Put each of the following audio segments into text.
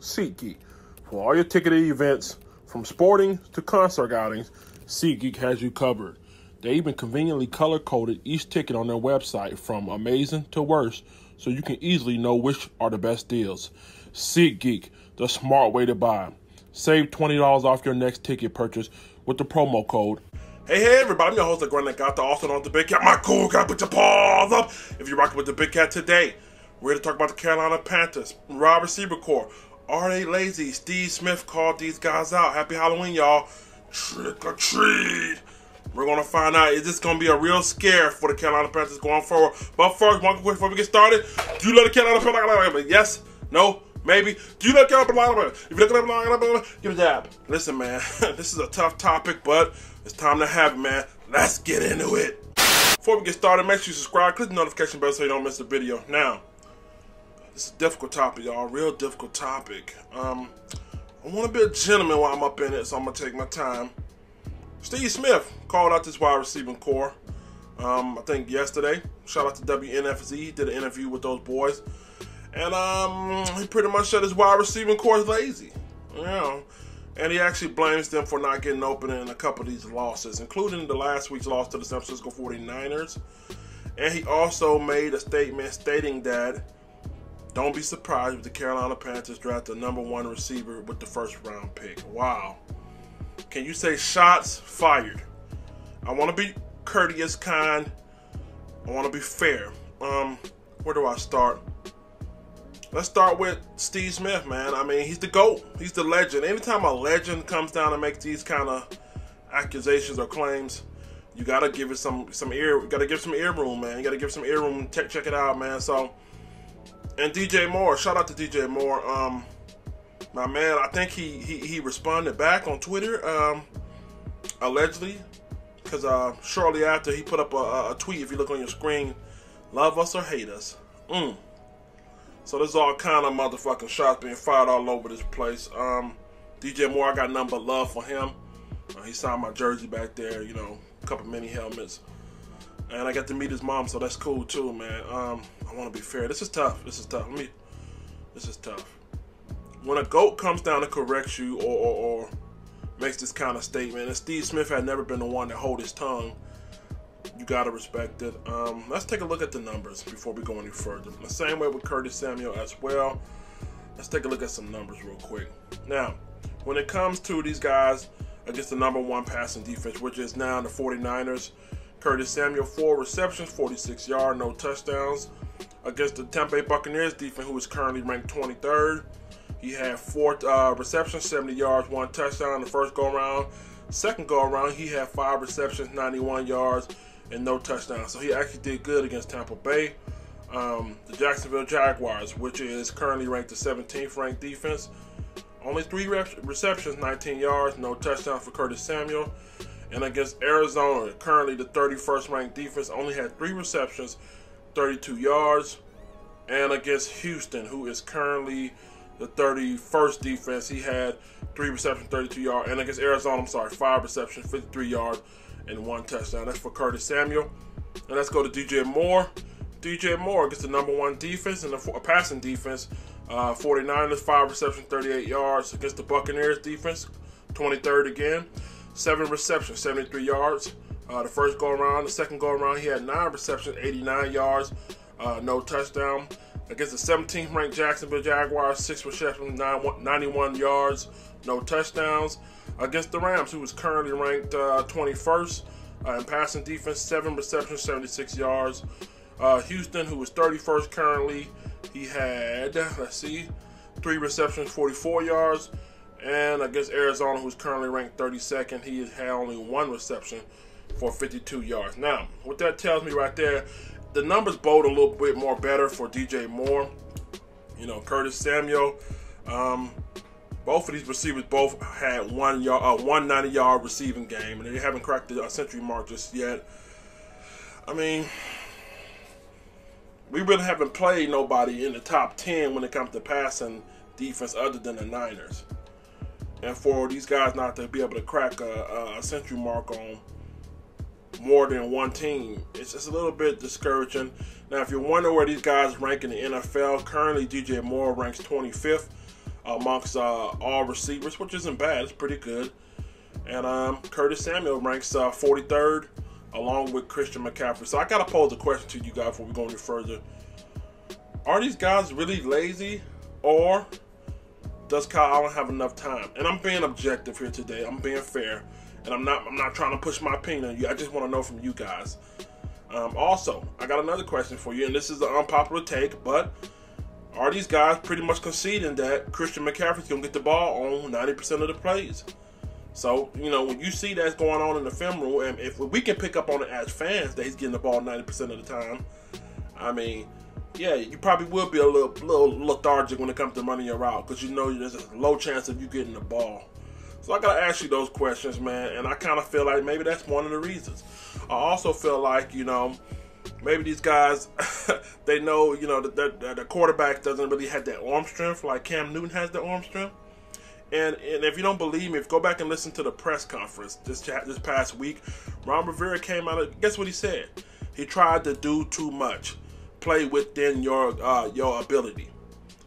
SeatGeek. For all your ticketed events, from sporting to concert outings, SeatGeek has you covered. They even conveniently color-coded each ticket on their website from amazing to worst, so you can easily know which are the best deals. SeatGeek, the smart way to buy. Save $20 off your next ticket purchase with the promo code. Hey everybody, I'm your host, the Grand Got the also known as the Big Cat. My cool guy, put your paws up if you're rocking with the Big Cat today. We're here to talk about the Carolina Panthers, wide receiver core. Are they lazy? Steve Smith called these guys out. Happy Halloween, y'all. Trick or treat. We're going to find out, is this going to be a real scare for the Carolina Panthers going forward? But first, one quick question before we get started. Do you let the Carolina Panthers? Yes? No? Maybe? Do you let the Carolina Panthers? If you look at them, give it a jab. Listen, man, this is a tough topic, but it's time to have it, man. Let's get into it. Before we get started, make sure you subscribe, click the notification bell so you don't miss a video. Now, this is a difficult topic, y'all. Real difficult topic. I want to be a gentleman while I'm up in it, so I'm going to take my time. Steve Smith called out this wide receiving core, I think yesterday. Shout out to WNFZ. He did an interview with those boys. And he pretty much said his wide receiving core is lazy. You know. And he actually blames them for not getting open in a couple of these losses, including the last week's loss to the San Francisco 49ers. And he also made a statement stating that don't be surprised if the Carolina Panthers draft the #1 receiver with the first-round pick. Wow. Can you say shots fired? I want to be courteous, kind. I want to be fair. Where do I start? Let's start with Steve Smith, man. I mean, he's the GOAT. He's the legend. Anytime a legend comes down and makes these kind of accusations or claims, you gotta give it some ear. You gotta give some ear room, man. You gotta give some ear room. Check it out, man. So. And DJ Moore, shout out to DJ Moore. My man, I think he responded back on Twitter, allegedly, because shortly after he put up a tweet. If you look on your screen, love us or hate us. So there's all kind of motherfucking shots being fired all over this place. DJ Moore, I got nothing but love for him. He signed my jersey back there, you know, a couple mini helmets. And I got to meet his mom, so that's cool too, man. I want to be fair. This is tough. This is tough. This is tough. When a GOAT comes down to correct you or makes this kind of statement, and Steve Smith had never been the one to hold his tongue, you got to respect it. Let's take a look at the numbers before we go any further. The same way with Curtis Samuel as well. Let's take a look at some numbers real quick. Now, when it comes to these guys against the #1 passing defense, which is now the 49ers, Curtis Samuel, 4 receptions, 46 yards, no touchdowns. Against the Tampa Bay Buccaneers defense, who is currently ranked 23rd, he had 4 receptions, 70 yards, 1 touchdown in the first go-around. Second go-around, he had 5 receptions, 91 yards, and no touchdowns. So he actually did good against Tampa Bay. The Jacksonville Jaguars, which is currently ranked the 17th ranked defense, only 3 receptions, 19 yards, no touchdowns for Curtis Samuel. And against Arizona, currently the 31st ranked defense, only had 3 receptions, 32 yards. And against Houston, who is currently the 31st defense, he had 3 receptions, 32 yards. And against Arizona, 5 receptions, 53 yards, and 1 touchdown. That's for Curtis Samuel. And let's go to DJ Moore. DJ Moore against the #1 defense and the passing defense. 49ers, 5 receptions, 38 yards. Against the Buccaneers defense, 23rd again. 7 receptions, 73 yards. The first go-around. The second go-around, he had 9 receptions, 89 yards, no touchdown. Against the 17th ranked Jacksonville Jaguars, 6 receptions, 91 yards, no touchdowns. Against the Rams, who was currently ranked 21st in passing defense, 7 receptions, 76 yards. Houston, who was 31st currently, he had, 3 receptions, 44 yards. And against Arizona, who's currently ranked 32nd, he had only 1 reception for 52 yards. Now, what that tells me right there, the numbers bode a little bit more better for DJ Moore. You know, Curtis Samuel, both of these receivers both had 190-yard receiving game, and they haven't cracked the century mark just yet. I mean, we really haven't played nobody in the top 10 when it comes to passing defense other than the Niners. And for these guys not to be able to crack a century mark on more than one team, it's just a little bit discouraging. Now, if you're wondering where these guys rank in the NFL, currently DJ Moore ranks 25th. amongst all receivers, which isn't bad. It's pretty good. And Curtis Samuel ranks 43rd, along with Christian McCaffrey. So I got to pose a question to you guys before we go any further. Are these guys really lazy, or does Kyle Allen have enough time? And I'm being objective here today. I'm being fair, and I'm not trying to push my opinion on you. I just want to know from you guys. Also, I got another question for you, and this is an unpopular take, but are these guys pretty much conceding that Christian McCaffrey's going to get the ball on 90% of the plays? So, when you see that's going on in the film room, and if we can pick up on it as fans that he's getting the ball 90% of the time, I mean, yeah, you probably will be a little lethargic when it comes to running your route, because there's a low chance of you getting the ball. So I got to ask you those questions, man, and I kind of feel like maybe that's one of the reasons. I also feel like, maybe these guys, they know, that the quarterback doesn't really have that arm strength like Cam Newton has the arm strength. And if you don't believe me, if you go back and listen to the press conference this past week, Ron Rivera came out, guess what he said? He tried to do too much. Play within your ability.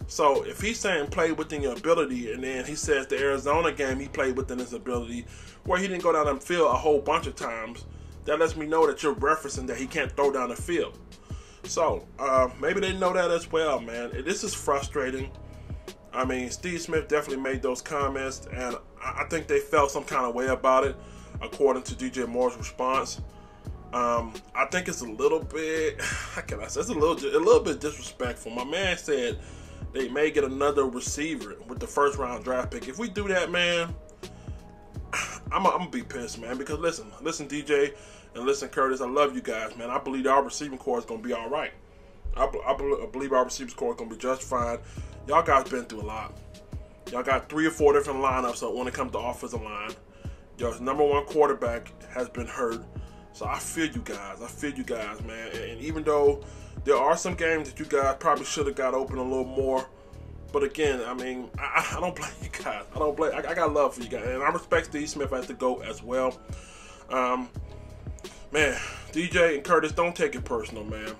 So if he's saying play within your ability, and then he says the Arizona game he played within his ability, where he didn't go down the field a whole bunch of times, that lets me know that you're referencing that he can't throw down the field. So maybe they know that as well, man. This is frustrating. I mean, Steve Smith definitely made those comments, and I think they felt some kind of way about it, according to DJ Moore's response. I think it's a little bit, how can I say, it's a little bit disrespectful. My man said they may get another receiver with the first round draft pick. If we do that, man, I'm gonna be pissed, man. Because listen, DJ, and listen, Curtis, I love you guys, man. I believe our receiving core is gonna be all right. I believe our receiving core is gonna be just fine. Y'all guys been through a lot. Y'all got 3 or 4 different lineups when it comes to offensive line. Your number 1 quarterback has been hurt. So I feel you guys, man. And even though there are some games that you guys probably should have got open a little more, but again, I mean, I don't blame you guys. I got love for you guys, and I respect Steve Smith as the GOAT as well. Man, DJ and Curtis, don't take it personal, man.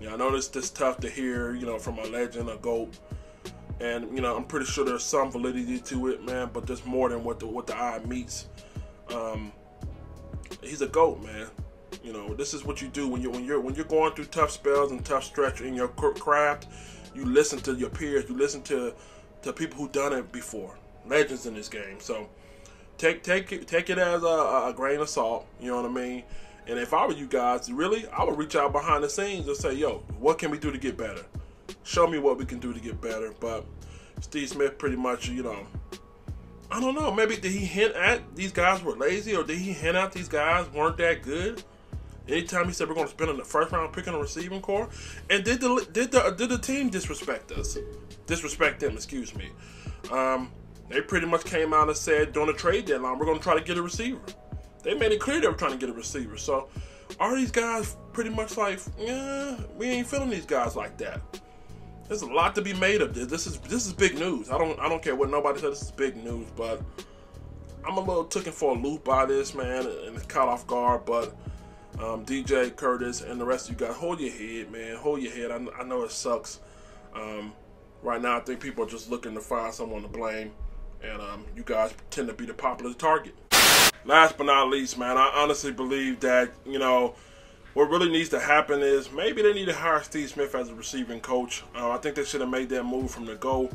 I know this tough to hear, from a legend, a GOAT. And, I'm pretty sure there's some validity to it, man, but there's more than what the eye meets. He's a GOAT, man. This is what you do when you're going through tough spells and tough stretch in your craft. You listen to your peers. You listen to people who've done it before, legends in this game. So take it as a grain of salt. You know what I mean? And if I were you guys, really, I would reach out behind the scenes and say, yo, what can we do to get better? Show me what we can do to get better. But Steve Smith pretty much, I don't know. Maybe did he hint at these guys were lazy, or did he hint at these guys weren't that good? Anytime he said we're going to spend the first round pick on a receiving core, and did the team disrespect us? Disrespect them, excuse me. They pretty much came out and said during the trade deadline we're going to try to get a receiver. They made it clear they were trying to get a receiver. So are these guys pretty much like, yeah, we ain't feeling these guys like that? There's a lot to be made of this. This is big news. I don't care what nobody says. This is big news, but I'm a little taken for a loop by this, man, and it's caught off guard. But DJ, Curtis, and the rest of you guys, hold your head, man. Hold your head. I know it sucks. Right now, I think people are just looking to find someone to blame, and you guys tend to be the popular target. Last but not least, man, I honestly believe that, what really needs to happen is maybe they need to hire Steve Smith as a receiving coach. I think they should have made that move from the go.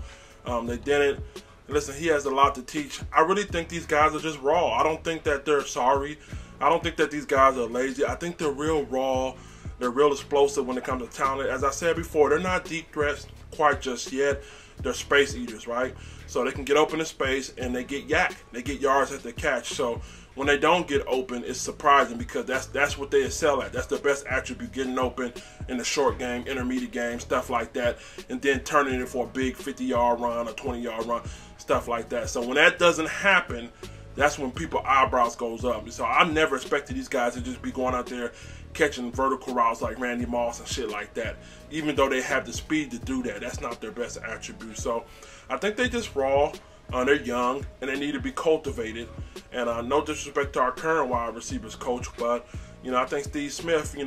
They didn't. Listen, he has a lot to teach. I really think these guys are just raw. I don't think that they're sorry. I don't think that these guys are lazy. I think they're real raw. They're real explosive when it comes to talent. As I said before, they're not deep threats quite just yet. They're space eaters, right? So they can get open in space and they get yak. They get yards at the catch. So when they don't get open, it's surprising because that's what they excel at. That's their best attribute, getting open in the short game, intermediate game, stuff like that, and then turning it for a big 50-yard run or 20-yard run, stuff like that. So when that doesn't happen, that's when people's eyebrows goes up. So I never expected these guys to just be going out there catching vertical routes like Randy Moss and shit like that. Even though they have the speed to do that, that's not their best attribute. So I think they just raw. They're young and they need to be cultivated. And no disrespect to our current wide receivers coach, but I think Steve Smith, he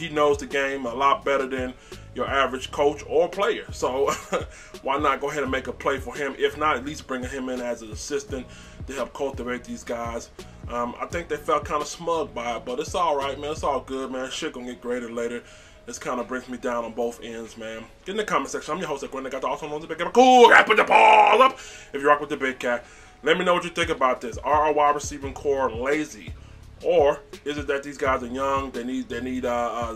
knows the game a lot better than your average coach or player. So why not go ahead and make a play for him? If not, at least bringing him in as an assistant to help cultivate these guys. I think they felt kind of smug by it, but it's all right, man. It's all good, man. Shit gonna get greater later. This kind of brings me down on both ends, man. Get in the comment section. I'm your host, Gwen. I got the awesome on the Big Cat. Cool, guy, put the balls up if you rock with the Big Cat. Let me know what you think about this. Are our wide receiving core lazy? Or is it that these guys are young, they need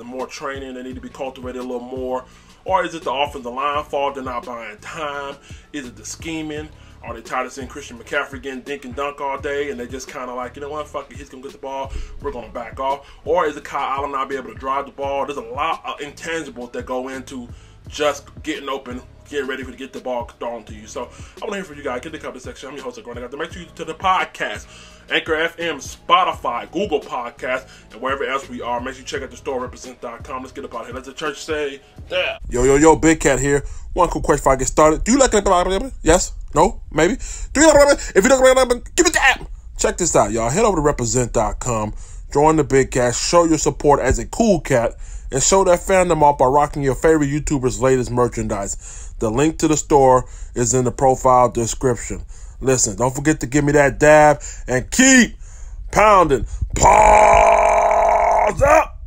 more training, they need to be cultivated a little more? Or is it the offensive line fault, they're not buying time? Is it the scheming? Are they tired of seeing Christian McCaffrey getting dink and dunk all day and they just kind of like, you know what, fuck it, he's going to get the ball, we're going to back off? Or is it Kyle Allen not be able to drive the ball? There's a lot of intangibles that go into just getting open, getting ready to get the ball thrown to you. So I want to hear from you guys. Get in the comment section. I'm your host, Gordon. I got to make sure you to the podcast. Anchor FM, Spotify, Google Podcast, and wherever else we are. Make sure you check out the store, represent.com. Let's get up out here. Let the church say that. Yo, Big Cat here. One quick question before I get started. Do you like it? Yes? No? Maybe? Do you like it? If you don't like it, give it that. Check this out, y'all. Head over to represent.com. Join the Big Cat. Show your support as a cool cat. And show that fandom off by rocking your favorite YouTuber's latest merchandise. The link to the store is in the profile description. Listen, don't forget to give me that dab and keep pounding. Pause up.